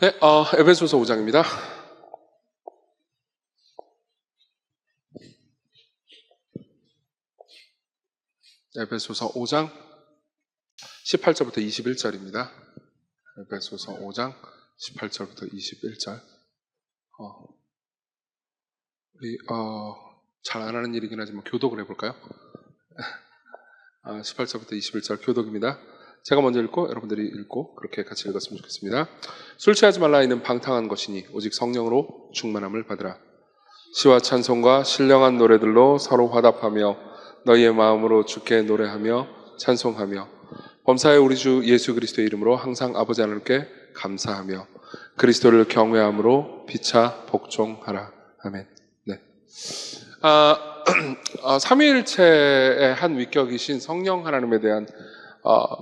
네, 에베소서 5장입니다. 에베소서 5장 18절부터 21절입니다. 에베소서 5장 18절부터 21절. 우리 잘 안 하는 일이긴 하지만 교독을 해볼까요? 18절부터 21절 교독입니다. 제가 먼저 읽고 여러분들이 읽고 그렇게 같이 읽었으면 좋겠습니다. 술 취하지 말라 이는 방탕한 것이니 오직 성령으로 충만함을 받으라. 시와 찬송과 신령한 노래들로 서로 화답하며 너희의 마음으로 주께 노래하며 찬송하며 범사의 우리 주 예수 그리스도의 이름으로 항상 아버지 하나님께 감사하며 그리스도를 경외함으로 피차 복종하라. 아멘. 네. 삼위일체의 한 위격이신 성령 하나님에 대한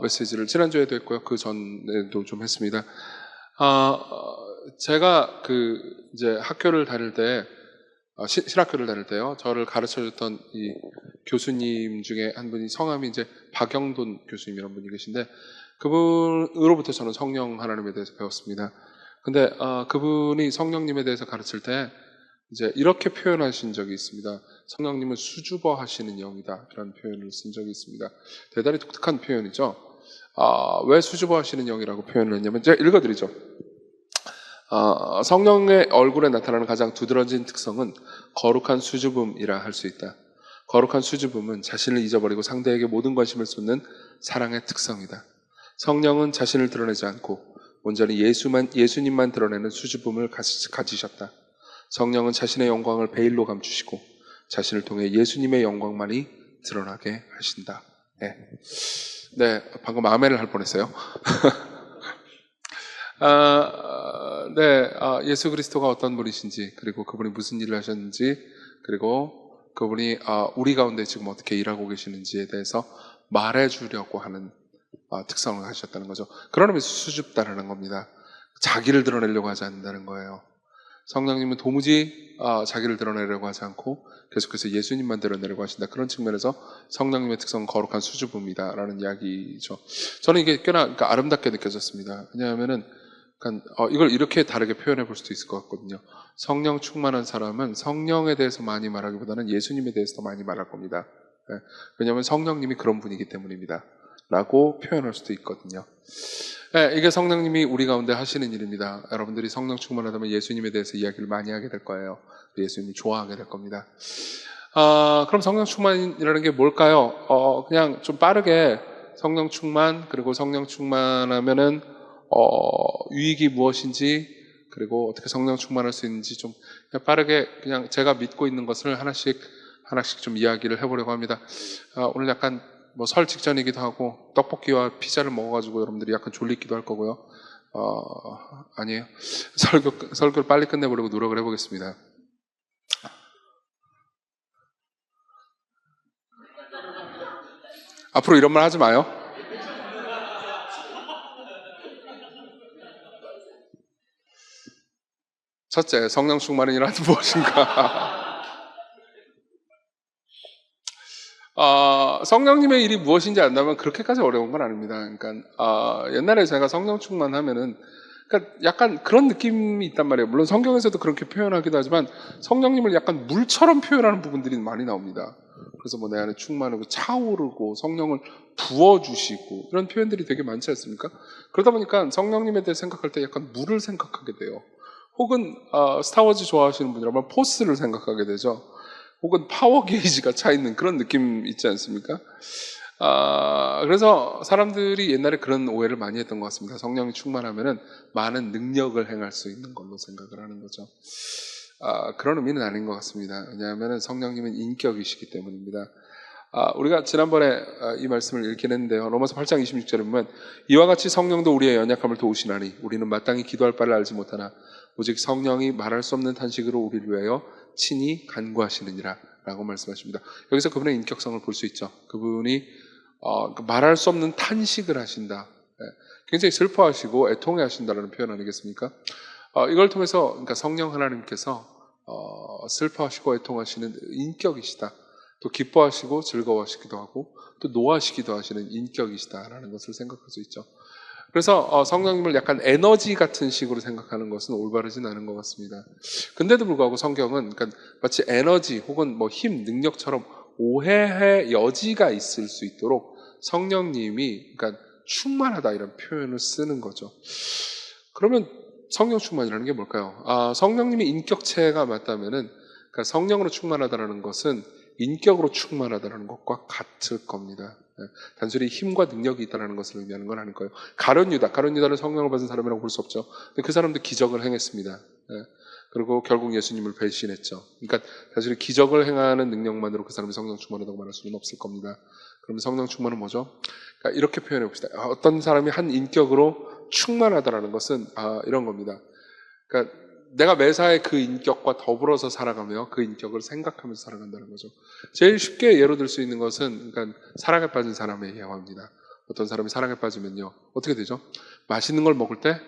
메시지를 지난주에도 했고요. 그 전에도 좀 했습니다. 제가 이제 학교를 다닐 때, 신학교를 다닐 때요, 저를 가르쳐줬던 이 교수님 중에 한 분이 성함이 이제 박영돈 교수님이라는 분이 계신데, 그분으로부터 저는 성령 하나님에 대해서 배웠습니다. 근데, 그분이 성령님에 대해서 가르칠 때, 이제 이렇게 표현하신 적이 있습니다. 성령님은 수줍어 하시는 영이다. 이런 표현을 쓴 적이 있습니다. 대단히 독특한 표현이죠. 왜 수줍어 하시는 영이라고 표현을 했냐면, 제가 읽어드리죠. 성령의 얼굴에 나타나는 가장 두드러진 특성은 거룩한 수줍음이라 할 수 있다. 거룩한 수줍음은 자신을 잊어버리고 상대에게 모든 관심을 쏟는 사랑의 특성이다. 성령은 자신을 드러내지 않고 온전히 예수님만 드러내는 수줍음을 가지셨다. 성령은 자신의 영광을 베일로 감추시고 자신을 통해 예수님의 영광만이 드러나게 하신다. 네, 방금 아멘을 할 뻔했어요. 예수 그리스도가 어떤 분이신지, 그리고 그분이 무슨 일을 하셨는지, 그리고 그분이 우리 가운데 지금 어떻게 일하고 계시는지에 대해서 말해주려고 하는 특성을 가지셨다는 거죠. 그런 의미에서 수줍다라는 겁니다. 자기를 드러내려고 하지 않는다는 거예요. 성령님은 도무지 자기를 드러내려고 하지 않고 계속해서 예수님만 드러내려고 하신다. 그런 측면에서 성령님의 특성은 거룩한 수줍음이다라는 이야기죠. 저는 이게 꽤나 아름답게 느껴졌습니다. 왜냐하면은 이걸 이렇게 다르게 표현해 볼 수도 있을 것 같거든요. 성령 충만한 사람은 성령에 대해서 많이 말하기보다는 예수님에 대해서 더 많이 말할 겁니다. 왜냐하면 성령님이 그런 분이기 때문입니다. 라고 표현할 수도 있거든요. 이게 성령님이 우리 가운데 하시는 일입니다. 여러분들이 성령 충만하다면 예수님에 대해서 이야기를 많이 하게 될 거예요. 예수님을 좋아하게 될 겁니다. 그럼 성령 충만이라는 게 뭘까요? 그냥 좀 빠르게 성령 충만, 그리고 성령 충만하면은 유익이 무엇인지, 그리고 어떻게 성령 충만할 수 있는지 좀 그냥 빠르게 그냥 제가 믿고 있는 것을 하나씩 좀 이야기를 해보려고 합니다. 오늘 약간 설 직전이기도 하고 떡볶이와 피자를 먹어가지고 여러분들이 약간 졸리기도 할 거고요. 아니에요. 설교를 빨리 끝내보려고 노력을 해보겠습니다. 앞으로 이런 말 하지 마요. 첫째, 성령 충만이란 무엇인가? 성령님의 일이 무엇인지 안다면 그렇게까지 어려운 건 아닙니다. 그러니까 옛날에 제가 성령 충만하면은 약간 그런 느낌이 있단 말이에요. 물론 성경에서도 그렇게 표현하기도 하지만 성령님을 약간 물처럼 표현하는 부분들이 많이 나옵니다. 그래서 내 안에 충만하고 차오르고 성령을 부어주시고 이런 표현들이 되게 많지 않습니까? 그러다 보니까 성령님에 대해 생각할 때 약간 물을 생각하게 돼요. 혹은 스타워즈 좋아하시는 분이라면 포스를 생각하게 되죠. 혹은 파워 게이지가 차 있는 그런 느낌 있지 않습니까? 그래서 사람들이 옛날에 그런 오해를 많이 했던 것 같습니다. 성령이 충만하면은 많은 능력을 행할 수 있는 걸로 생각을 하는 거죠. 그런 의미는 아닌 것 같습니다. 왜냐하면 성령님은 인격이시기 때문입니다. 우리가 지난번에 이 말씀을 읽긴 했는데요. 로마서 8장 26절에 보면 이와 같이 성령도 우리의 연약함을 도우시나니 우리는 마땅히 기도할 바를 알지 못하나 오직 성령이 말할 수 없는 탄식으로 우리를 위하여 친히 간구하시느니라 라고 말씀하십니다. 여기서 그분의 인격성을 볼 수 있죠. 그분이 말할 수 없는 탄식을 하신다. 굉장히 슬퍼하시고 애통해 하신다라는 표현 아니겠습니까? 이걸 통해서 그러니까 성령 하나님께서 슬퍼하시고 애통하시는 인격이시다. 또 기뻐하시고 즐거워하시기도 하고 또 노하시기도 하시는 인격이시다라는 것을 생각할 수 있죠. 그래서 성령님을 약간 에너지 같은 식으로 생각하는 것은 올바르진 않은 것 같습니다. 근데도 불구하고 성경은 그러니까 마치 에너지 혹은 뭐 힘, 능력처럼 오해의 여지가 있을 수 있도록 성령님이 그러니까 충만하다 이런 표현을 쓰는 거죠. 그러면 성령 충만이라는 게 뭘까요? 성령님이 인격체가 맞다면은 그러니까 성령으로 충만하다라는 것은 인격으로 충만하다는 것과 같을 겁니다. 단순히 힘과 능력이 있다는 것을 의미하는 건 아닐 거예요. 가룟 유다는 성령을 받은 사람이라고 볼 수 없죠. 근데 그 사람도 기적을 행했습니다. 그리고 결국 예수님을 배신했죠. 그러니까 사실 기적을 행하는 능력만으로 그 사람이 성령 충만하다고 말할 수는 없을 겁니다. 그러면 성령 충만은 뭐죠? 그러니까 이렇게 표현해 봅시다. 어떤 사람이 한 인격으로 충만하다라는 것은 이런 겁니다. 그러니까 내가 매사에 그 인격과 더불어서 살아가며 그 인격을 생각하면서 살아간다는 거죠. 제일 쉽게 예로 들 수 있는 것은 그러니까 사랑에 빠진 사람의 예화입니다. 어떤 사람이 사랑에 빠지면요 어떻게 되죠? 맛있는 걸 먹을 때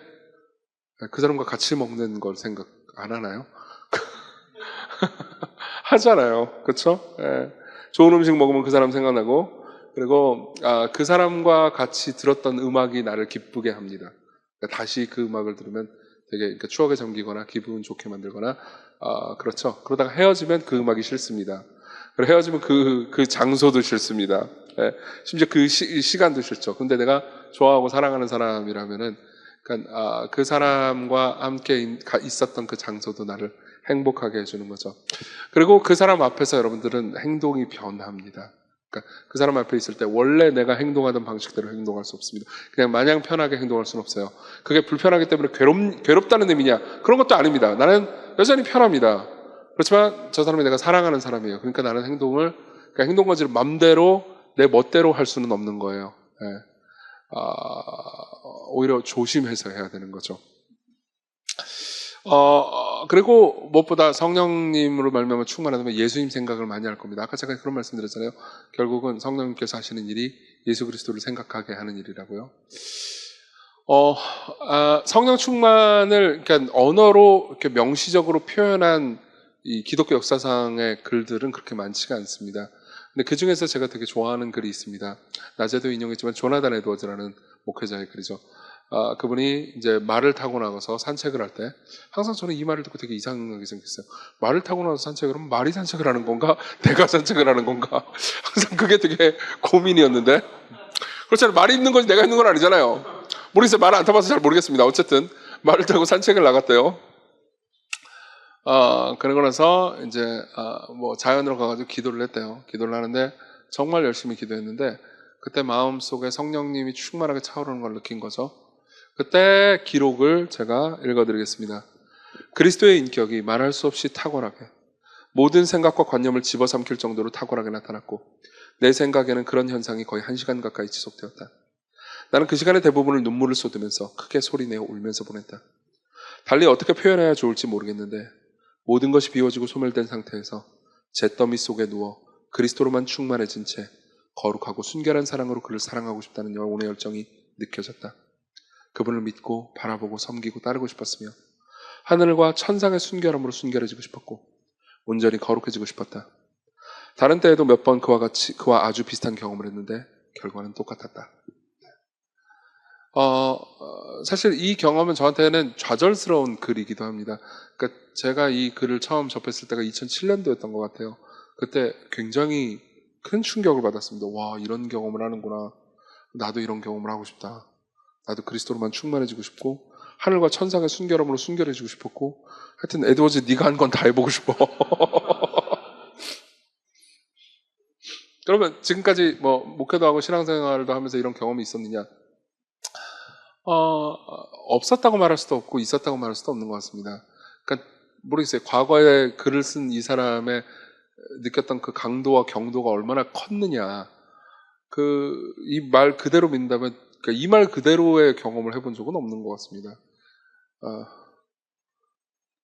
그 사람과 같이 먹는 걸 생각 안 하나요? 하잖아요. 그렇죠? 좋은 음식 먹으면 그 사람 생각나고 그리고 그 사람과 같이 들었던 음악이 나를 기쁘게 합니다. 그러니까 다시 그 음악을 들으면 되게 그러니까 추억에 잠기거나 기분 좋게 만들거나 그렇죠. 그러다가 헤어지면 그 음악이 싫습니다. 그리고 헤어지면 그 장소도 싫습니다. 심지어 그 시간도 싫죠. 근데 내가 좋아하고 사랑하는 사람이라면은 그러니까 그 사람과 함께 있었던 그 장소도 나를 행복하게 해주는 거죠. 그리고 그 사람 앞에서 여러분들은 행동이 변합니다. 그러니까 그 사람 앞에 있을 때 원래 내가 행동하던 방식대로 행동할 수 없습니다. 그냥 마냥 편하게 행동할 수는 없어요. 그게 불편하기 때문에 괴롭다는 의미냐? 그런 것도 아닙니다. 나는 여전히 편합니다. 그렇지만 저 사람이 내가 사랑하는 사람이에요. 그러니까 나는 그러니까 행동거지를 맘대로 내 멋대로 할 수는 없는 거예요. 오히려 조심해서 해야 되는 거죠. 그리고 무엇보다 성령님으로 말미암아 충만하다면 예수님 생각을 많이 할 겁니다. 아까 제가 그런 말씀 드렸잖아요. 결국은 성령님께서 하시는 일이 예수 그리스도를 생각하게 하는 일이라고요. 성령 충만을 그러니까 언어로 이렇게 명시적으로 표현한 이 기독교 역사상의 글들은 그렇게 많지가 않습니다. 근데 그 중에서 제가 되게 좋아하는 글이 있습니다. 낮에도 인용했지만 조나단 에드워즈라는 목회자의 글이죠. 그분이 이제 말을 타고 나가서 산책을 할 때 항상 저는 이 말을 듣고 되게 이상하게 생겼어요. 말을 타고 나서 산책을 하면 말이 산책을 하는 건가? 내가 산책을 하는 건가? 항상 그게 되게 고민이었는데 그렇잖아요. 말이 있는 건지 내가 있는 건 아니잖아요. 모르겠어요. 말을 안 타봐서 잘 모르겠습니다. 어쨌든 말을 타고 산책을 나갔대요. 그러고 나서 이제 뭐 자연으로 가가지고 기도를 했대요. 기도를 하는데 정말 열심히 기도했는데 그때 마음속에 성령님이 충만하게 차오르는 걸 느낀 거죠. 그때 기록을 제가 읽어드리겠습니다. 그리스도의 인격이 말할 수 없이 탁월하게 모든 생각과 관념을 집어삼킬 정도로 탁월하게 나타났고 내 생각에는 그런 현상이 거의 1시간 가까이 지속되었다. 나는 그 시간의 대부분을 눈물을 쏟으면서 크게 소리내어 울면서 보냈다. 달리 어떻게 표현해야 좋을지 모르겠는데 모든 것이 비워지고 소멸된 상태에서 잿더미 속에 누워 그리스도로만 충만해진 채 거룩하고 순결한 사랑으로 그를 사랑하고 싶다는 영혼의 열정이 느껴졌다. 그분을 믿고 바라보고 섬기고 따르고 싶었으며 하늘과 천상의 순결함으로 순결해지고 싶었고 온전히 거룩해지고 싶었다. 다른 때에도 몇 번 그와 아주 비슷한 경험을 했는데 결과는 똑같았다. 사실 이 경험은 저한테는 좌절스러운 글이기도 합니다. 그러니까 제가 이 글을 처음 접했을 때가 2007년도였던 것 같아요. 그때 굉장히 큰 충격을 받았습니다. 와, 이런 경험을 하는구나. 나도 이런 경험을 하고 싶다. 나도 그리스도로만 충만해지고 싶고 하늘과 천상의 순결함으로 순결해지고 싶었고 하여튼 에드워즈 네가 한 건 다 해보고 싶어. 그러면 지금까지 뭐 목회도 하고 신앙생활도 하면서 이런 경험이 있었느냐? 없었다고 말할 수도 없고 있었다고 말할 수도 없는 것 같습니다. 그러니까 모르겠어요. 과거에 글을 쓴 이 사람의 느꼈던 그 강도와 경도가 얼마나 컸느냐. 이 말 그대로 믿는다면 그러니까 이 말 그대로의 경험을 해본 적은 없는 것 같습니다.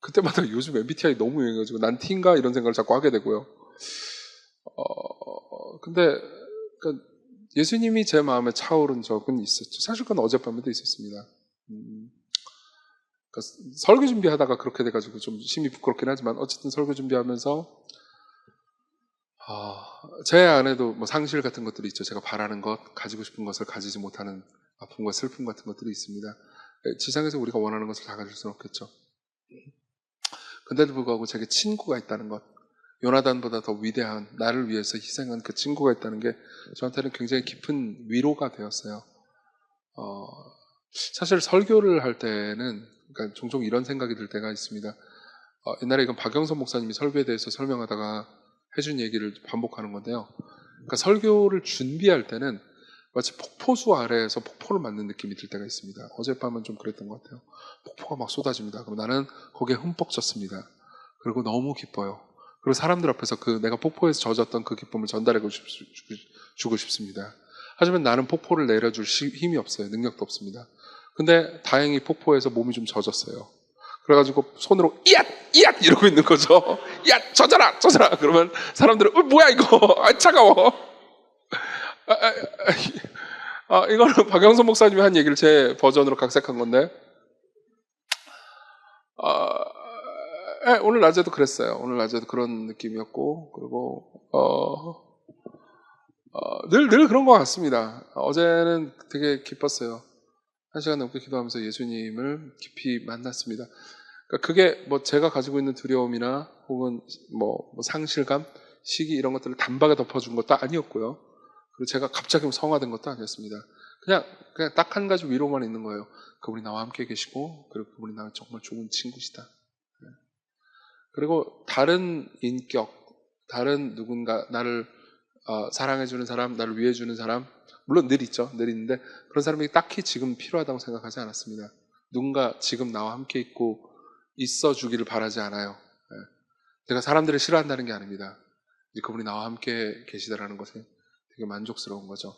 그때마다 요즘 MBTI 너무 유행해가지고 난 T인가 이런 생각을 자꾸 하게 되고요. 근데 그러니까 예수님이 제 마음에 차오른 적은 있었죠. 사실 그건 어젯밤에도 있었습니다. 그러니까 설교 준비하다가 그렇게 돼가지고 좀 심히 부끄럽긴 하지만 어쨌든 설교 준비하면서 제 안에도 뭐 상실 같은 것들이 있죠. 제가 바라는 것, 가지고 싶은 것을 가지지 못하는 아픔과 슬픔 같은 것들이 있습니다. 지상에서 우리가 원하는 것을 다 가질 수는 없겠죠. 근데도 불구하고 제게 친구가 있다는 것, 요나단보다 더 위대한 나를 위해서 희생한 그 친구가 있다는 게 저한테는 굉장히 깊은 위로가 되었어요. 사실 설교를 할 때는 그러니까 종종 이런 생각이 들 때가 있습니다. 옛날에 이건 박영선 목사님이 설교에 대해서 설명하다가 해준 얘기를 반복하는 건데요. 그러니까 설교를 준비할 때는 마치 폭포수 아래에서 폭포를 맞는 느낌이 들 때가 있습니다. 어젯밤은 좀 그랬던 것 같아요. 폭포가 막 쏟아집니다. 그럼 나는 거기에 흠뻑 젖습니다. 그리고 너무 기뻐요. 그리고 사람들 앞에서 내가 폭포에서 젖었던 그 기쁨을 전달해 주고 싶습니다. 하지만 나는 폭포를 내려줄 힘이 없어요. 능력도 없습니다. 근데 다행히 폭포에서 몸이 좀 젖었어요. 그래가지고 손으로 이앗! 이앗! 이러고 있는 거죠. 이앗! 젖어라! 젖어라! 그러면 사람들은 뭐야 이거! 차가워! 이거는 박영선 목사님이 한 얘기를 제 버전으로 각색한 건데 오늘 낮에도 그랬어요. 오늘 낮에도 그런 느낌이었고 그리고 늘 그런 것 같습니다. 어제는 되게 기뻤어요. 1시간 넘게 기도하면서 예수님을 깊이 만났습니다. 그러니까 그게 뭐 제가 가지고 있는 두려움이나 혹은 뭐 상실감, 시기 이런 것들을 단박에 덮어준 것도 아니었고요. 그리고 제가 갑자기 성화된 것도 아니었습니다. 그냥 딱 한 가지 위로만 있는 거예요. 그분이 나와 함께 계시고 그리고 그분이 나와 정말 좋은 친구시다. 그리고 다른 인격, 다른 누군가 나를 사랑해주는 사람, 나를 위해주는 사람 물론 늘 있죠. 늘 있는데 그런 사람이 딱히 지금 필요하다고 생각하지 않았습니다. 누군가 지금 나와 함께 있어주기를 바라지 않아요. 제가 사람들을 싫어한다는 게 아닙니다. 이제 그분이 나와 함께 계시다라는 것에 되게 만족스러운 거죠.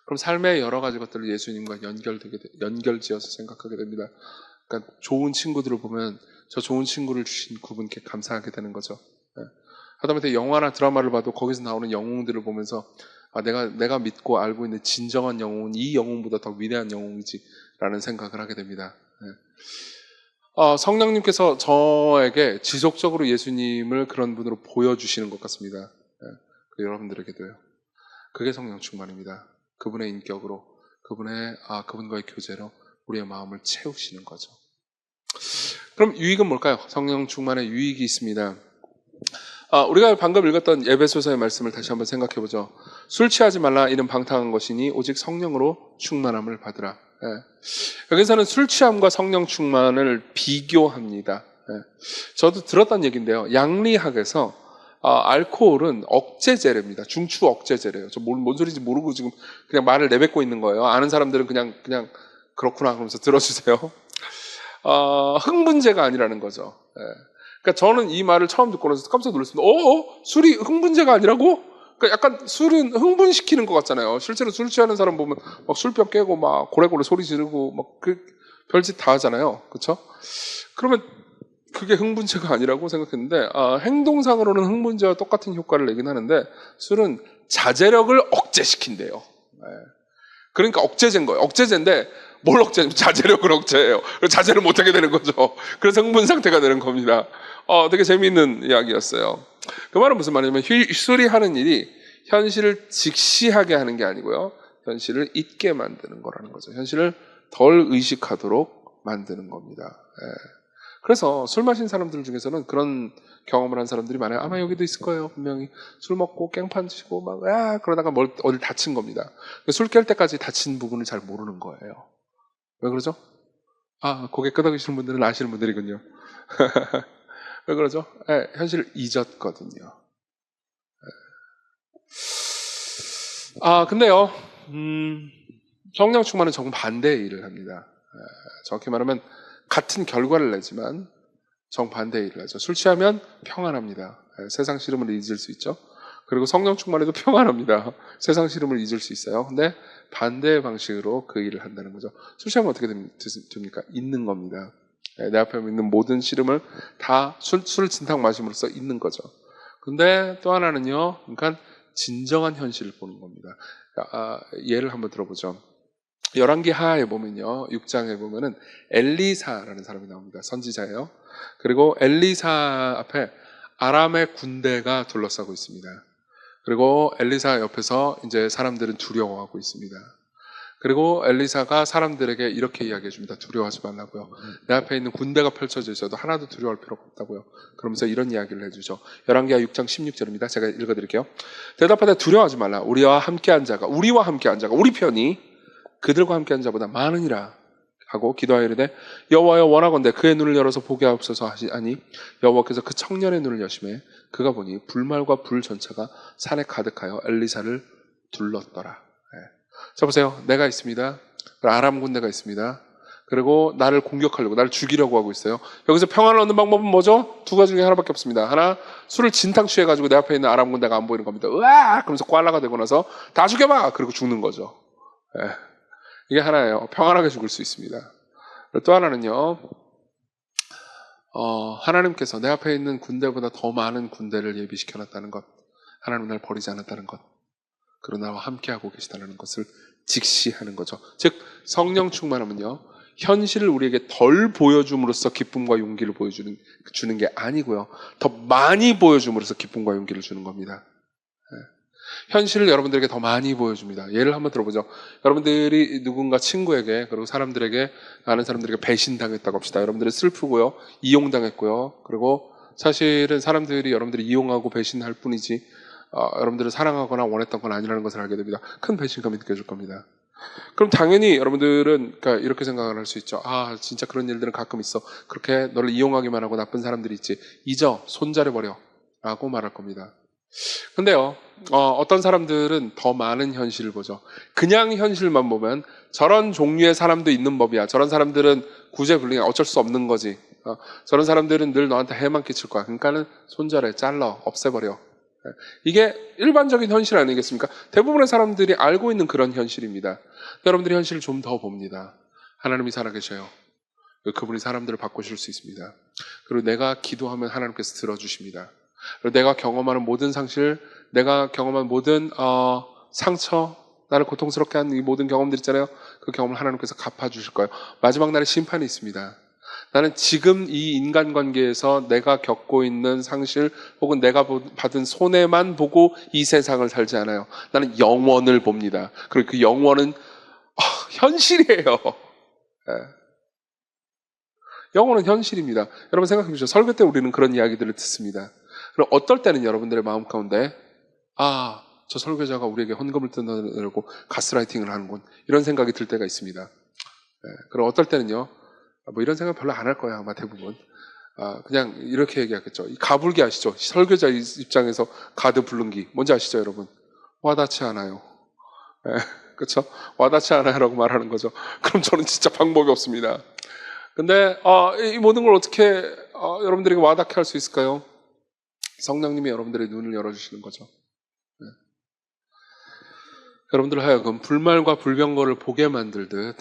그럼 삶의 여러 가지 것들을 예수님과 연결지어서 생각하게 됩니다. 그러니까 좋은 친구들을 보면 저 좋은 친구를 주신 그분께 감사하게 되는 거죠. 하다못해 영화나 드라마를 봐도 거기서 나오는 영웅들을 보면서 내가 믿고 알고 있는 진정한 영웅은 이 영웅보다 더 위대한 영웅이지라는 생각을 하게 됩니다. 성령님께서 저에게 지속적으로 예수님을 그런 분으로 보여주시는 것 같습니다. 여러분들에게도요. 그게 성령 충만입니다. 그분의 인격으로, 그분과의 교제로 우리의 마음을 채우시는 거죠. 그럼 유익은 뭘까요? 성령 충만의 유익이 있습니다. 우리가 방금 읽었던 에베소서의 말씀을 다시 한번 생각해 보죠. 술 취하지 말라 이는 방탕한 것이니 오직 성령으로 충만함을 받으라. 여기서는 술 취함과 성령 충만을 비교합니다. 저도 들었던 얘기인데요. 양리학에서 알코올은 억제제랍니다. 중추 억제제래요. 저 뭔 소리인지 모르고 지금 그냥 말을 내뱉고 있는 거예요. 아는 사람들은 그냥 그렇구나 그러면서 들어주세요. 흥분제가 아니라는 거죠. 그러니까 저는 이 말을 처음 듣고 나서 깜짝 놀랐습니다. 술이 흥분제가 아니라고? 그러니까 약간 술은 흥분시키는 것 같잖아요. 실제로 술 취하는 사람 보면 막 술병 깨고 막 고래고래 소리 지르고 막 별짓 다 하잖아요. 그렇죠? 그러면 그게 흥분제가 아니라고 생각했는데 행동상으로는 흥분제와 똑같은 효과를 내긴 하는데 술은 자제력을 억제시킨대요. 그러니까 억제제인 거예요. 억제제인데 뭘 억제냐면 자제력을 억제해요. 자제를 못하게 되는 거죠. 그래서 흥분 상태가 되는 겁니다. 되게 재미있는 이야기였어요. 그 말은 무슨 말이냐면 술이 하는 일이 현실을 직시하게 하는 게 아니고요. 현실을 잊게 만드는 거라는 거죠. 현실을 덜 의식하도록 만드는 겁니다. 그래서 술 마신 사람들 중에서는 그런 경험을 한 사람들이 많아요. 아마 여기도 있을 거예요. 분명히 술 먹고 깽판 치고 그러다가 어딜 다친 겁니다. 술 깰 때까지 다친 부분을 잘 모르는 거예요. 왜 그러죠? 고개 끄덕이시는 분들은 아시는 분들이군요. 왜 그러죠? 현실을 잊었거든요. 근데요, 성령 충만은 정반대의 일을 합니다. 정확히 말하면 같은 결과를 내지만 정반대의 일을 하죠. 술 취하면 평안합니다. 세상 시름을 잊을 수 있죠. 그리고 성령 충만해도 평안합니다. 세상 시름을 잊을 수 있어요. 근데 반대의 방식으로 그 일을 한다는 거죠. 술 취하면 어떻게 됩니까? 잊는 겁니다. 내 앞에 있는 모든 시름을 다 술을 진탕 마심으로써 잊는 거죠. 근데 또 하나는요, 그러니까 진정한 현실을 보는 겁니다. 예를 한번 들어보죠. 열왕기 하에 보면요, 6장에 보면은 엘리사라는 사람이 나옵니다. 선지자예요. 그리고 엘리사 앞에 아람의 군대가 둘러싸고 있습니다. 그리고 엘리사 옆에서 이제 사람들은 두려워하고 있습니다. 그리고 엘리사가 사람들에게 이렇게 이야기해 줍니다. 두려워하지 말라고요. 내 앞에 있는 군대가 펼쳐져 있어도 하나도 두려워할 필요가 없다고요. 그러면서 이런 이야기를 해주죠. 열왕기하 6장 16절입니다. 제가 읽어드릴게요. 대답하되 두려워하지 말라. 우리와 함께한 자가 우리 편이 그들과 함께한 자보다 많으니라 하고 기도하여 이르되 여호와여 원하건대 그의 눈을 열어서 보게 하옵소서 하니 여호와께서 그 청년의 눈을 여심해 그가 보니 불말과 불 전차가 산에 가득하여 엘리사를 둘렀더라. 자 보세요. 내가 있습니다. 아람 군대가 있습니다. 그리고 나를 공격하려고, 나를 죽이려고 하고 있어요. 여기서 평안을 얻는 방법은 뭐죠? 두 가지 중에 하나밖에 없습니다. 하나, 술을 진탕 취해가지고 내 앞에 있는 아람 군대가 안 보이는 겁니다. 으악! 그러면서 꽐라가 되고 나서 다 죽여봐! 그리고 죽는 거죠. 예. 이게 하나예요. 평안하게 죽을 수 있습니다. 또 하나는요, 하나님께서 내 앞에 있는 군대보다 더 많은 군대를 예비시켜놨다는 것, 하나님 날 버리지 않았다는 것, 그리고 나와 함께하고 계시다는 것을 직시하는 거죠. 즉 성령 충만하면요, 현실을 우리에게 덜 보여줌으로써 기쁨과 용기를 주는 게 아니고요, 더 많이 보여줌으로써 기쁨과 용기를 주는 겁니다. 현실을 여러분들에게 더 많이 보여줍니다. 예를 한번 들어보죠. 여러분들이 누군가 친구에게, 그리고 사람들에게, 아는 사람들에게 배신당했다고 합시다. 여러분들은 슬프고요, 이용당했고요, 그리고 사실은 사람들이 여러분들이 이용하고 배신할 뿐이지 여러분들을 사랑하거나 원했던 건 아니라는 것을 알게 됩니다. 큰 배신감이 느껴질 겁니다. 그럼 당연히 여러분들은 그러니까 이렇게 생각을 할 수 있죠. 아, 진짜 그런 일들은 가끔 있어. 그렇게 너를 이용하기만 하고 나쁜 사람들이 있지. 잊어, 손자려버려 라고 말할 겁니다. 근데요, 어떤 사람들은 더 많은 현실을 보죠. 그냥 현실만 보면 저런 종류의 사람도 있는 법이야. 저런 사람들은 구제불능해, 어쩔 수 없는 거지. 저런 사람들은 늘 너한테 해만 끼칠 거야. 그러니까는 손절해, 잘라, 없애버려. 이게 일반적인 현실 아니겠습니까? 대부분의 사람들이 알고 있는 그런 현실입니다. 여러분들이 현실을 좀 더 봅니다. 하나님이 살아계셔요. 그분이 사람들을 바꾸실 수 있습니다. 그리고 내가 기도하면 하나님께서 들어주십니다. 그리고 내가 경험하는 모든 상실, 내가 경험한 모든 상처, 나를 고통스럽게 한 이 모든 경험들 있잖아요. 그 경험을 하나님께서 갚아주실 거예요. 마지막 날에 심판이 있습니다. 나는 지금 이 인간관계에서 내가 겪고 있는 상실 혹은 내가 받은 손해만 보고 이 세상을 살지 않아요. 나는 영원을 봅니다. 그리고 그 영원은 현실이에요. 네. 영원은 현실입니다. 여러분 생각해 보시죠. 설교 때 우리는 그런 이야기들을 듣습니다. 그럼 어떨 때는 여러분들의 마음 가운데 저 설교자가 우리에게 헌금을 뜯어내려고 가스라이팅을 하는군, 이런 생각이 들 때가 있습니다. 네. 그럼 어떨 때는요, 뭐 이런 생각 별로 안 할 거야 아마 대부분. 그냥 이렇게 얘기하겠죠. 이 가불기 아시죠? 설교자 입장에서 가드 불능기 뭔지 아시죠 여러분? 와닿지 않아요. 네, 그렇죠? 와닿지 않아요라고 말하는 거죠. 그럼 저는 진짜 방법이 없습니다. 근데 이 모든 걸 어떻게 여러분들에게 와닿게 할 수 있을까요? 성령님이 여러분들의 눈을 열어주시는 거죠. 네. 여러분들 하여금 불말과 불병거를 보게 만들듯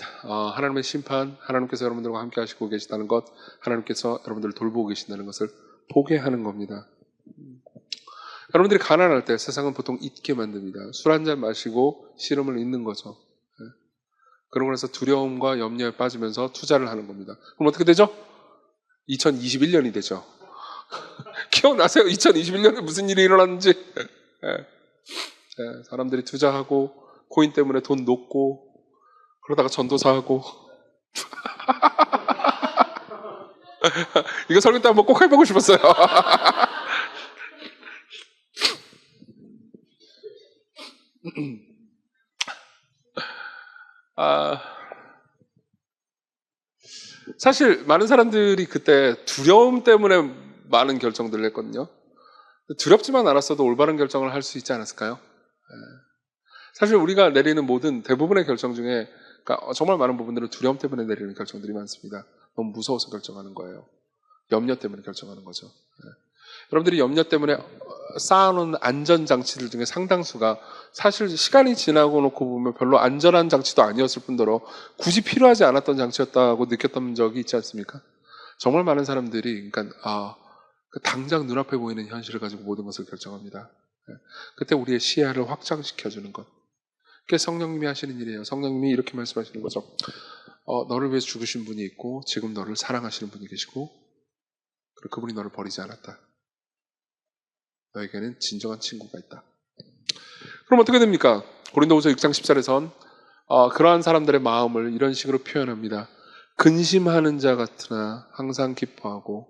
하나님의 심판, 하나님께서 여러분들과 함께 하시고 계시다는 것, 하나님께서 여러분들을 돌보고 계신다는 것을 보게 하는 겁니다. 여러분들이 가난할 때 세상은 보통 잊게 만듭니다. 술 한잔 마시고 시름을 잊는 거죠. 그러고 나서 두려움과 염려에 빠지면서 투자를 하는 겁니다. 그럼 어떻게 되죠? 2021년이 되죠. 기억나세요? 2021년에 무슨 일이 일어났는지. 사람들이 투자하고 코인 때문에 돈 놓고 그러다가 전도사하고 이거 설교 때 한번 꼭 해보고 싶었어요. 사실 많은 사람들이 그때 두려움 때문에 많은 결정들을 했거든요. 두렵지만 않았어도 올바른 결정을 할 수 있지 않았을까요? 사실 우리가 내리는 모든 대부분의 결정 중에 그러니까 정말 많은 부분들은 두려움 때문에 내리는 결정들이 많습니다. 너무 무서워서 결정하는 거예요. 염려 때문에 결정하는 거죠. 여러분들이 염려 때문에 쌓아놓은 안전장치들 중에 상당수가 사실 시간이 지나고 놓고 보면 별로 안전한 장치도 아니었을 뿐더러 굳이 필요하지 않았던 장치였다고 느꼈던 적이 있지 않습니까? 정말 많은 사람들이 그러니까 당장 눈앞에 보이는 현실을 가지고 모든 것을 결정합니다. 그때 우리의 시야를 확장시켜주는 것, 그게 성령님이 하시는 일이에요. 성령님이 이렇게 말씀하시는 거죠. 너를 위해서 죽으신 분이 있고 지금 너를 사랑하시는 분이 계시고 그리고 그분이 너를 버리지 않았다. 너에게는 진정한 친구가 있다. 그럼 어떻게 됩니까? 고린도후서 6장 10절에선 그러한 사람들의 마음을 이런 식으로 표현합니다. 근심하는 자 같으나 항상 기뻐하고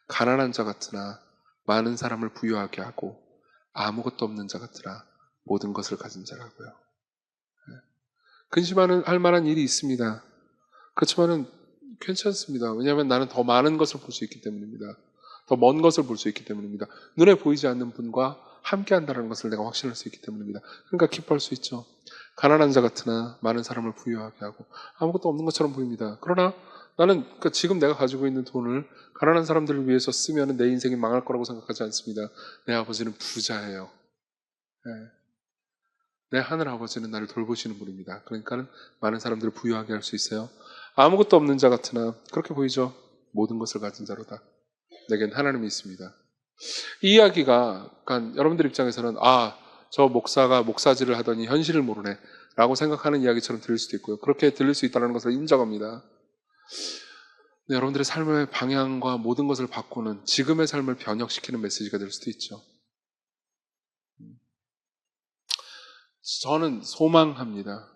가난한 자 같으나 많은 사람을 부유하게 하고 아무것도 없는 자 같으나 모든 것을 가진 자라고요. 근심하는 할 만한 일이 있습니다. 그렇지만은 괜찮습니다. 왜냐하면 나는 더 많은 것을 볼 수 있기 때문입니다. 더 먼 것을 볼 수 있기 때문입니다. 눈에 보이지 않는 분과 함께 한다는 것을 내가 확신할 수 있기 때문입니다. 그러니까 기뻐할 수 있죠. 가난한 자 같으나 많은 사람을 부유하게 하고 아무것도 없는 것처럼 보입니다. 그러나 나는 지금 내가 가지고 있는 돈을 가난한 사람들을 위해서 쓰면 내 인생이 망할 거라고 생각하지 않습니다. 내 아버지는 부자예요. 내 하늘 아버지는 나를 돌보시는 분입니다. 그러니까 많은 사람들을 부유하게 할 수 있어요. 아무것도 없는 자 같으나 그렇게 보이죠. 모든 것을 가진 자로다. 내겐 하나님이 있습니다. 이 이야기가 그러니까 여러분들 입장에서는 저 목사가 목사질을 하더니 현실을 모르네 라고 생각하는 이야기처럼 들릴 수도 있고요. 그렇게 들릴 수 있다는 것을 인정합니다. 여러분들의 삶의 방향과 모든 것을 바꾸는 지금의 삶을 변혁시키는 메시지가 될 수도 있죠. 저는 소망합니다.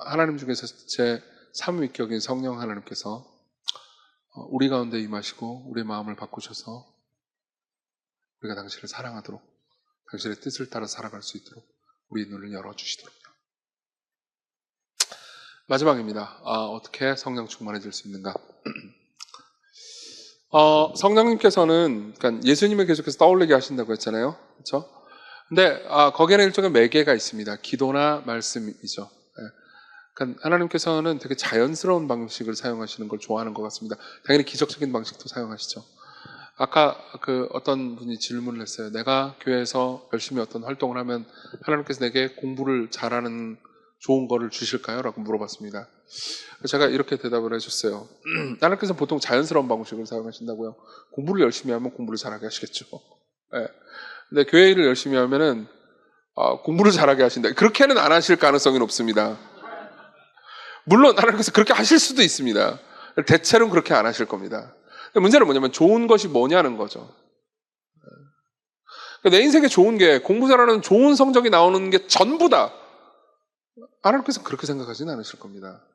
하나님 중에서 제 삼위격인 성령 하나님께서 우리 가운데 임하시고 우리의 마음을 바꾸셔서 우리가 당신을 사랑하도록 당신의 뜻을 따라 살아갈 수 있도록 우리 눈을 열어주시도록요. 마지막입니다. 어떻게 성령 충만해질 수 있는가? 성령님께서는 그러니까 예수님을 계속해서 떠올리게 하신다고 했잖아요. 그렇죠? 근데 거기에는 일종의 매개가 있습니다. 기도나 말씀이죠. 그러니까 하나님께서는 되게 자연스러운 방식을 사용하시는 걸 좋아하는 것 같습니다. 당연히 기적적인 방식도 사용하시죠. 아까 어떤 분이 질문을 했어요. 내가 교회에서 열심히 어떤 활동을 하면 하나님께서 내게 공부를 잘하는 좋은 거를 주실까요? 라고 물어봤습니다. 제가 이렇게 대답을 해줬어요. 하나님께서는 보통 자연스러운 방식을 사용하신다고요. 공부를 열심히 하면 공부를 잘하게 하시겠죠. 네. 근데 교회 일을 열심히 하면은 공부를 잘하게 하신다. 그렇게는 안 하실 가능성이 높습니다. 물론 하나님께서 그렇게 하실 수도 있습니다. 대체로는 그렇게 안 하실 겁니다. 근데 문제는 뭐냐면 좋은 것이 뭐냐는 거죠. 내 인생에 좋은 게 공부 잘하는 좋은 성적이 나오는 게 전부다. 하나님께서 그렇게 생각하지는 않으실 겁니다.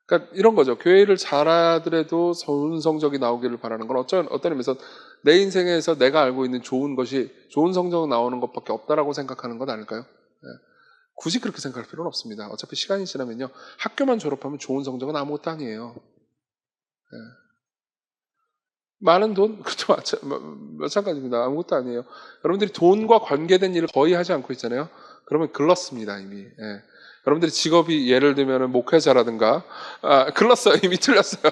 그러니까 이런 거죠. 교회 일을 잘하더라도 좋은 성적이 나오기를 바라는 건 어떤 의미에서 내 인생에서 내가 알고 있는 좋은 것이 좋은 성적 나오는 것밖에 없다라고 생각하는 건 아닐까요? 굳이 그렇게 생각할 필요는 없습니다. 어차피 시간이 지나면요. 학교만 졸업하면 좋은 성적은 아무것도 아니에요. 많은 돈? 그렇죠. 마찬가지입니다. 아무것도 아니에요. 여러분들이 돈과 관계된 일을 거의 하지 않고 있잖아요. 그러면 글렀습니다, 이미. 여러분들이 직업이 예를 들면 목회자라든가, 글렀어요. 이미 틀렸어요.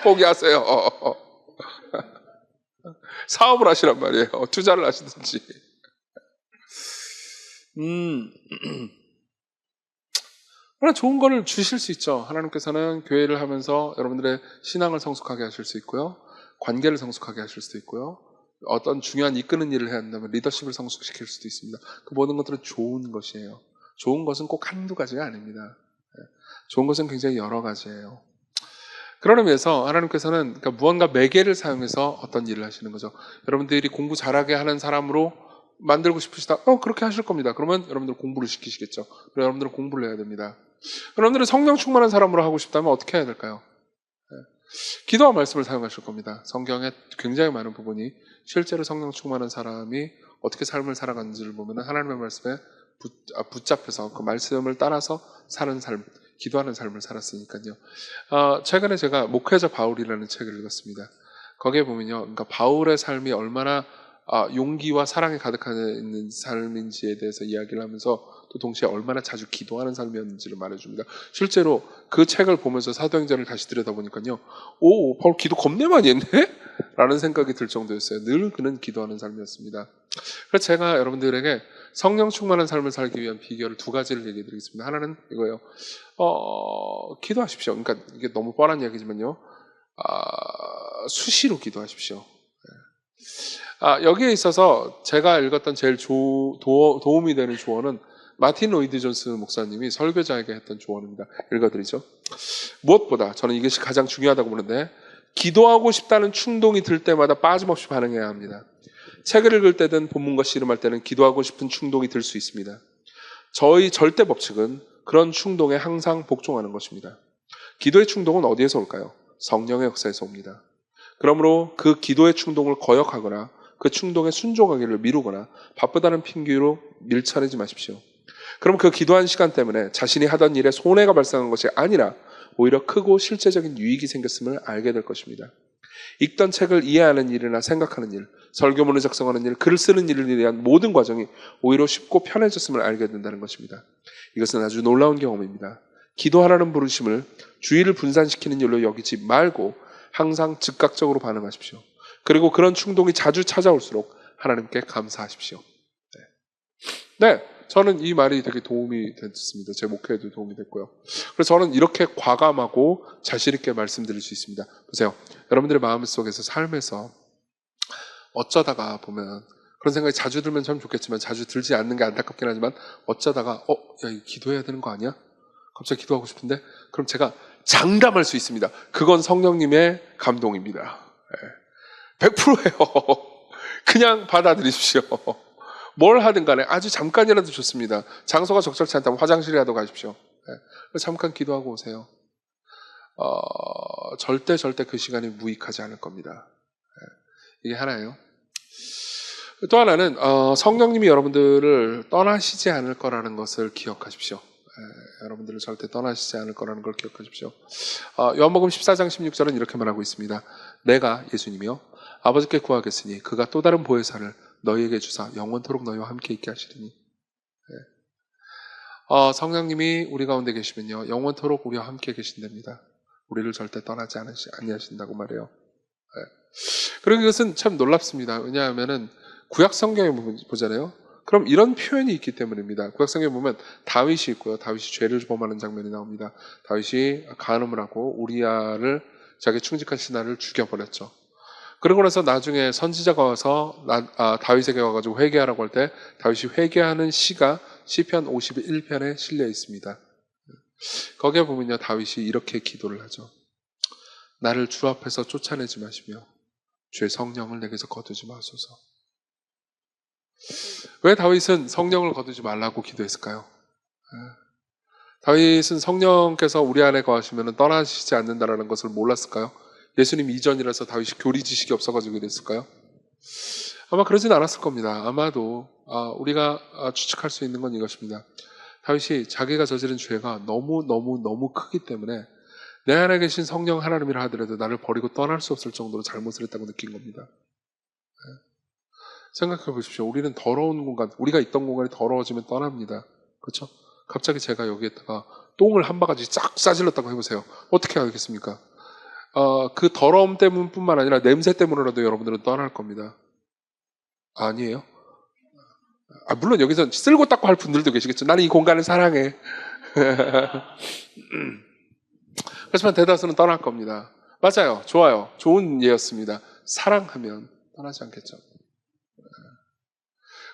포기하세요. 사업을 하시란 말이에요. 투자를 하시든지. 그러나 좋은 거를 주실 수 있죠. 하나님께서는 교회를 하면서 여러분들의 신앙을 성숙하게 하실 수 있고요. 관계를 성숙하게 하실 수도 있고요. 어떤 중요한 이끄는 일을 해야 한다면 리더십을 성숙시킬 수도 있습니다. 그 모든 것들은 좋은 것이에요. 좋은 것은 꼭 한두 가지가 아닙니다. 좋은 것은 굉장히 여러 가지예요. 그런 의미에서 하나님께서는 그러니까 무언가 매개를 사용해서 어떤 일을 하시는 거죠. 여러분들이 공부 잘하게 하는 사람으로 만들고 싶으시다. 그렇게 하실 겁니다. 그러면 여러분들 공부를 시키시겠죠. 그럼 여러분들은 공부를 해야 됩니다. 여러분들은 성령 충만한 사람으로 하고 싶다면 어떻게 해야 될까요? 기도와 말씀을 사용하실 겁니다. 성경에 굉장히 많은 부분이 실제로 성령 충만한 사람이 어떻게 삶을 살아가는지를 보면 하나님의 말씀에 붙잡혀서 그 말씀을 따라서 사는 삶, 기도하는 삶을 살았으니까요. 최근에 제가 목회자 바울이라는 책을 읽었습니다. 거기에 보면요, 그러니까 바울의 삶이 얼마나 용기와 사랑에 가득한 있는 삶인지에 대해서 이야기를 하면서 또 동시에 얼마나 자주 기도하는 삶이었는지를 말해줍니다. 실제로 그 책을 보면서 사도행전을 다시 들여다보니까요. 바울 기도 겁내 많이 했네? 라는 생각이 들 정도였어요. 늘 그는 기도하는 삶이었습니다. 그래서 제가 여러분들에게 성령 충만한 삶을 살기 위한 비결을 두 가지를 얘기해 드리겠습니다. 하나는 이거예요. 기도하십시오. 그러니까 이게 너무 뻔한 이야기지만요. 수시로 기도하십시오. 여기에 있어서 제가 읽었던 제일 도움이 되는 조언은 마틴 로이드 존스 목사님이 설교자에게 했던 조언입니다. 읽어드리죠. 무엇보다 저는 이것이 가장 중요하다고 보는데 기도하고 싶다는 충동이 들 때마다 빠짐없이 반응해야 합니다. 책을 읽을 때든 본문과 씨름할 때는 기도하고 싶은 충동이 들 수 있습니다. 저희 절대 법칙은 그런 충동에 항상 복종하는 것입니다. 기도의 충동은 어디에서 올까요? 성령의 역사에서 옵니다. 그러므로 그 기도의 충동을 거역하거나 그 충동에 순종하기를 미루거나 바쁘다는 핑계로 밀쳐내지 마십시오. 그럼 그 기도한 시간 때문에 자신이 하던 일에 손해가 발생한 것이 아니라 오히려 크고 실제적인 유익이 생겼음을 알게 될 것입니다. 읽던 책을 이해하는 일이나 생각하는 일, 설교문을 작성하는 일, 글을 쓰는 일을 위한 모든 과정이 오히려 쉽고 편해졌음을 알게 된다는 것입니다. 이것은 아주 놀라운 경험입니다. 기도하라는 부르심을 주의를 분산시키는 일로 여기지 말고 항상 즉각적으로 반응하십시오. 그리고 그런 충동이 자주 찾아올수록 하나님께 감사하십시오. 네, 저는 이 말이 되게 도움이 됐습니다. 제 목회에도 도움이 됐고요. 그래서 저는 이렇게 과감하고 자신 있게 말씀드릴 수 있습니다. 보세요. 여러분들의 마음속에서 삶에서 어쩌다가 보면 그런 생각이 자주 들면 참 좋겠지만 자주 들지 않는 게 안타깝긴 하지만 어쩌다가 야, 이거 기도해야 되는 거 아니야? 갑자기 기도하고 싶은데? 그럼 제가 장담할 수 있습니다. 그건 성령님의 감동입니다. 100%예요. 그냥 받아들이십시오. 뭘 하든 간에 아주 잠깐이라도 좋습니다. 장소가 적절치 않다면 화장실이라도 가십시오. 잠깐 기도하고 오세요. 절대 그 시간이 무익하지 않을 겁니다. 이게 하나예요. 또 하나는 성령님이 여러분들을 떠나시지 않을 거라는 것을 기억하십시오. 여러분들을 절대 떠나시지 않을 거라는 걸 기억하십시오. 요한복음 14장 16절은 이렇게 말하고 있습니다. 내가 예수님이요 아버지께 구하겠으니 그가 또 다른 보혜사를 너희에게 주사 영원토록 너희와 함께 있게 하시리니. 성령님이 우리 가운데 계시면요 영원토록 우리와 함께 계신답니다. 우리를 절대 떠나지 아니하신다고 말해요. 그리고 이것은 참 놀랍습니다. 왜냐하면은 구약 성경에 보잖아요. 그럼 이런 표현이 있기 때문입니다. 구약 성경에 보면 다윗이 있고요. 다윗이 죄를 범하는 장면이 나옵니다. 다윗이 간음을 하고 우리아를 자기 충직한 신하를 죽여버렸죠. 그러고 나서 나중에 선지자가 와서 다윗에게 와가지고 회개하라고 할 때 다윗이 회개하는 시가 시편 51편에 실려 있습니다. 거기에 보면요 다윗이 이렇게 기도를 하죠. 나를 주 앞에서 쫓아내지 마시며 주의 성령을 내게서 거두지 마소서. 왜 다윗은 성령을 거두지 말라고 기도했을까요? 다윗은 성령께서 우리 안에 거하시면 떠나시지 않는다는 것을 몰랐을까요? 예수님 이전이라서 다윗이 교리 지식이 없어가지고 이랬을까요? 아마 그러진 않았을 겁니다. 아마도 우리가 추측할 수 있는 건 이것입니다. 다윗이 자기가 저지른 죄가 너무 크기 때문에 내 안에 계신 성령 하나님이라 하더라도 나를 버리고 떠날 수 없을 정도로 잘못을 했다고 느낀 겁니다. 생각해 보십시오. 우리는 더러운 공간, 우리가 있던 공간이 더러워지면 떠납니다. 그렇죠? 갑자기 제가 여기에다가 똥을 한 바가지 쫙 싸질렀다고 해보세요. 어떻게 하겠습니까? 그 더러움 때문뿐만 아니라 냄새 때문이라도 여러분들은 떠날 겁니다. 아니에요? 물론 여기서 쓸고 닦고 할 분들도 계시겠죠. 나는 이 공간을 사랑해. 그렇지만 대다수는 떠날 겁니다. 맞아요. 좋아요. 좋은 예였습니다. 사랑하면 떠나지 않겠죠.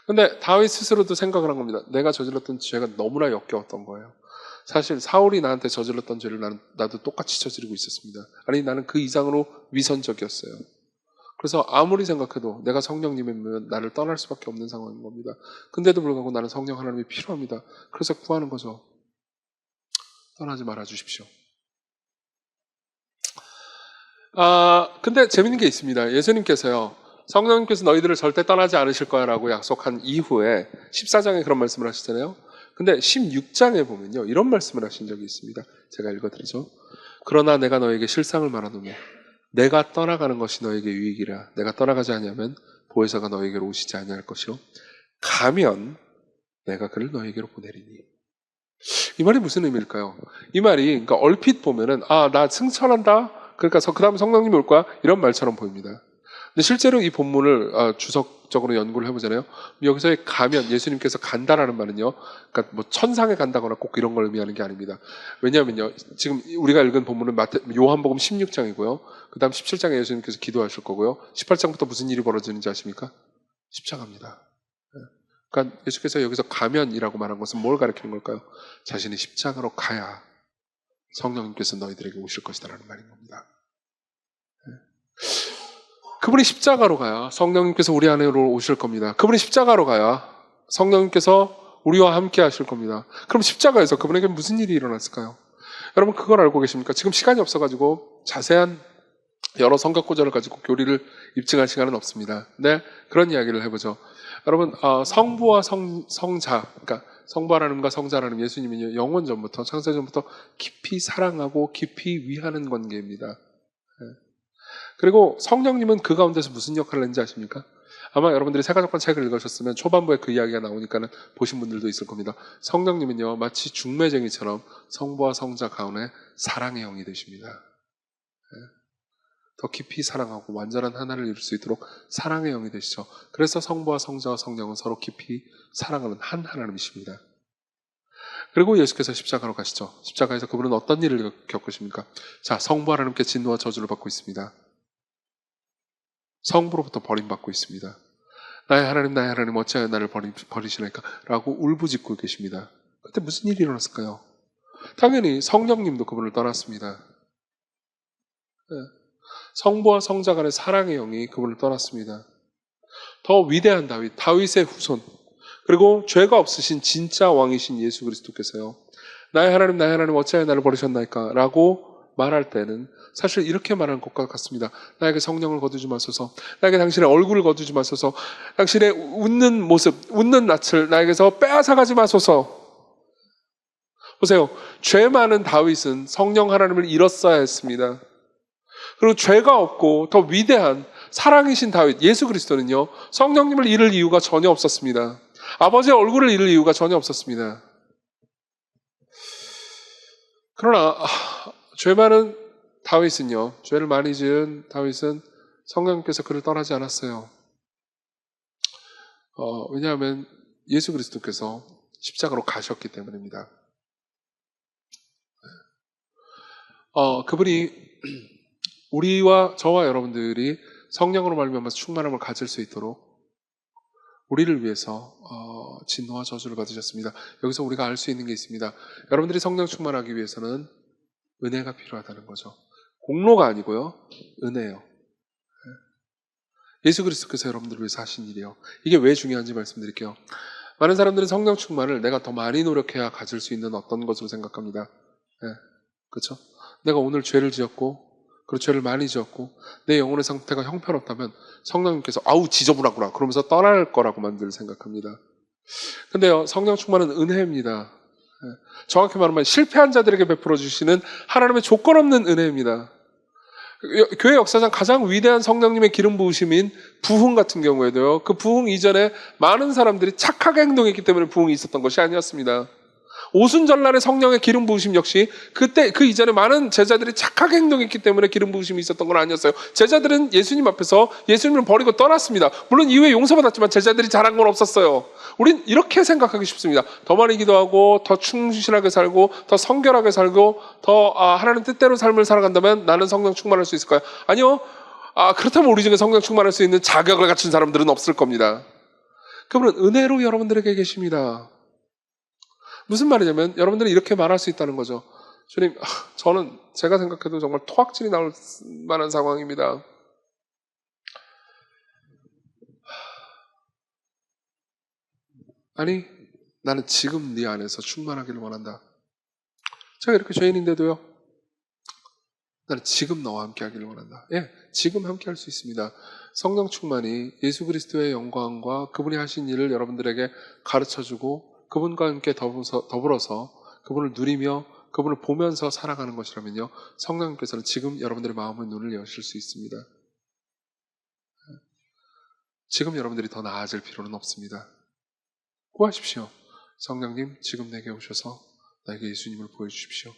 근데 다윗 스스로도 생각을 한 겁니다. 내가 저질렀던 죄가 너무나 역겨웠던 거예요. 사실 사울이 나한테 저질렀던 죄를 나도 똑같이 저지르고 있었습니다. 아니 나는 그 이상으로 위선적이었어요. 그래서 아무리 생각해도 내가 성령님이면 나를 떠날 수밖에 없는 상황인 겁니다. 근데도 불구하고 나는 성령 하나님이 필요합니다. 그래서 구하는 거죠. 떠나지 말아 주십시오. 근데 재밌는 게 있습니다. 예수님께서요. 성령님께서 너희들을 절대 떠나지 않으실 거야 라고 약속한 이후에 14장에 그런 말씀을 하시잖아요. 근데 16장에 보면요. 이런 말씀을 하신 적이 있습니다. 제가 읽어드리죠. 그러나 내가 너에게 실상을 말하노니 내가 떠나가는 것이 너에게 유익이라. 내가 떠나가지 아니하면 보혜사가 너에게로 오시지 아니할 것이요. 가면 내가 그를 너에게로 보내리니. 이 말이 무슨 의미일까요? 이 말이 그러니까 얼핏 보면은 나 승천한다. 그러니까 그 다음 성령님이 올 거야. 이런 말처럼 보입니다. 근데 실제로 이 본문을 주석적으로 연구를 해보잖아요. 여기서의 가면, 예수님께서 간다라는 말은요, 그러니까 뭐 천상에 간다거나 꼭 이런 걸 의미하는 게 아닙니다. 왜냐하면요, 지금 우리가 읽은 본문은 요한복음 16장이고요. 그 다음 17장에 예수님께서 기도하실 거고요. 18장부터 무슨 일이 벌어지는지 아십니까? 십자가입니다. 그러니까 예수께서 여기서 가면이라고 말한 것은 뭘 가리키는 걸까요? 자신이 십자가로 가야 성령님께서 너희들에게 오실 것이다라는 말인 겁니다. 그분이 십자가로 가야 성령님께서 우리 안으로 오실 겁니다. 그분이 십자가로 가야 성령님께서 우리와 함께 하실 겁니다. 그럼 십자가에서 그분에게 무슨 일이 일어났을까요? 여러분 그걸 알고 계십니까? 지금 시간이 없어가지고 자세한 여러 성경 구절을 가지고 교리를 입증할 시간은 없습니다. 네, 그런 이야기를 해보죠. 여러분 성부와 성자, 그러니까 성부 하나님과 성자 하나님 예수님은요 영원 전부터 창세 전부터 깊이 사랑하고 깊이 위하는 관계입니다. 네. 그리고 성령님은 그 가운데서 무슨 역할을 했는지 아십니까? 아마 여러분들이 세가족관 책을 읽으셨으면 초반부에 그 이야기가 나오니까는 보신 분들도 있을 겁니다. 성령님은요 마치 중매쟁이처럼 성부와 성자 가운데 사랑의 영이 되십니다. 네. 더 깊이 사랑하고 완전한 하나를 이룰 수 있도록 사랑의 영이 되시죠. 그래서 성부와 성자와 성령은 서로 깊이 사랑하는 한 하나님이십니다. 그리고 예수께서 십자가로 가시죠. 십자가에서 그분은 어떤 일을 겪으십니까? 자, 성부 하나님께 진노와 저주를 받고 있습니다. 성부로부터 버림받고 있습니다. 나의 하나님 어찌하여 나를 버리시나이까? 라고 울부짖고 계십니다. 그때 무슨 일이 일어났을까요? 당연히 성령님도 그분을 떠났습니다. 네. 성부와 성자 간의 사랑의 영이 그분을 떠났습니다. 더 위대한 다윗의 후손, 그리고 죄가 없으신 진짜 왕이신 예수 그리스도께서요. 나의 하나님 어찌하여 나를 버리셨나이까? 라고 말할 때는 사실 이렇게 말하는 것과 같습니다. 나에게 성령을 거두지 마소서, 나에게 당신의 얼굴을 거두지 마소서, 당신의 웃는 모습, 웃는 낯을 나에게서 빼앗아가지 마소서. 보세요. 죄 많은 다윗은 성령 하나님을 잃었어야 했습니다. 그리고 죄가 없고 더 위대한 사랑이신 다윗, 예수 그리스도는요, 성령님을 잃을 이유가 전혀 없었습니다. 아버지의 얼굴을 잃을 이유가 전혀 없었습니다. 그러나 죄 많은 다윗은요, 죄를 많이 지은 다윗은 성령님께서 그를 떠나지 않았어요. 왜냐하면 예수 그리스도께서 십자가로 가셨기 때문입니다. 그분이 우리와 저와 여러분들이 성령으로 말미암아서 충만함을 가질 수 있도록 우리를 위해서 진노와 저주를 받으셨습니다. 여기서 우리가 알 수 있는 게 있습니다. 여러분들이 성령 충만하기 위해서는 은혜가 필요하다는 거죠. 공로가 아니고요, 은혜예요. 예수 그리스도께서 여러분들을 위해서 하신 일이에요. 이게 왜 중요한지 말씀드릴게요. 많은 사람들은 성령 충만을 내가 더 많이 노력해야 가질 수 있는 어떤 것으로 생각합니다. 네, 그렇죠? 내가 오늘 죄를 지었고, 그리고 죄를 많이 지었고, 내 영혼의 상태가 형편없다면 성령님께서 아우 지저분하구나 그러면서 떠날 거라고만 늘 생각합니다. 근데요, 성령 충만은 은혜입니다. 정확히 말하면 실패한 자들에게 베풀어 주시는 하나님의 조건 없는 은혜입니다. 교회 역사상 가장 위대한 성령님의 기름 부으심인 부흥 같은 경우에도요, 그 부흥 이전에 많은 사람들이 착하게 행동했기 때문에 부흥이 있었던 것이 아니었습니다. 오순절날의 성령의 기름 부으심 역시 그때 그 이전에 많은 제자들이 착하게 행동했기 때문에 기름 부으심이 있었던 건 아니었어요. 제자들은 예수님 앞에서 예수님을 버리고 떠났습니다. 물론 이후에 용서받았지만 제자들이 잘한 건 없었어요. 우린 이렇게 생각하기 쉽습니다. 더 많이 기도하고 더 충실하게 살고 더 성결하게 살고 더 하나님 뜻대로 삶을 살아간다면 나는 성령 충만할 수 있을까요? 아니요. 그렇다면 우리 중에 성령 충만할 수 있는 자격을 갖춘 사람들은 없을 겁니다. 그분은 은혜로 여러분들에게 계십니다. 무슨 말이냐면 여러분들이 이렇게 말할 수 있다는 거죠. 주님, 저는 제가 생각해도 정말 토악질이 나올 만한 상황입니다. 아니, 나는 지금 네 안에서 충만하기를 원한다. 제가 이렇게 죄인인데도요, 나는 지금 너와 함께 하기를 원한다. 예, 지금 함께 할 수 있습니다. 성령 충만이 예수 그리스도의 영광과 그분이 하신 일을 여러분들에게 가르쳐주고 그분과 함께 더불어서 그분을 누리며 그분을 보면서 살아가는 것이라면요, 성령님께서는 지금 여러분들의 마음의 눈을 여실 수 있습니다. 지금 여러분들이 더 나아질 필요는 없습니다. 구하십시오. 성령님, 지금 내게 오셔서 나에게 예수님을 보여주십시오.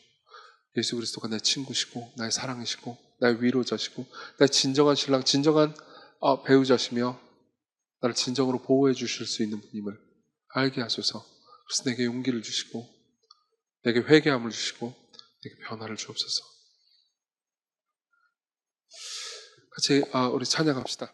예수 그리스도가 내 친구시고 나의 사랑이시고 나의 위로자시고 나의 진정한 신랑, 진정한 배우자시며 나를 진정으로 보호해 주실 수 있는 분임을 알게 하소서. 그래서 내게 용기를 주시고 내게 회개함을 주시고 내게 변화를 주옵소서. 같이 우리 찬양합시다.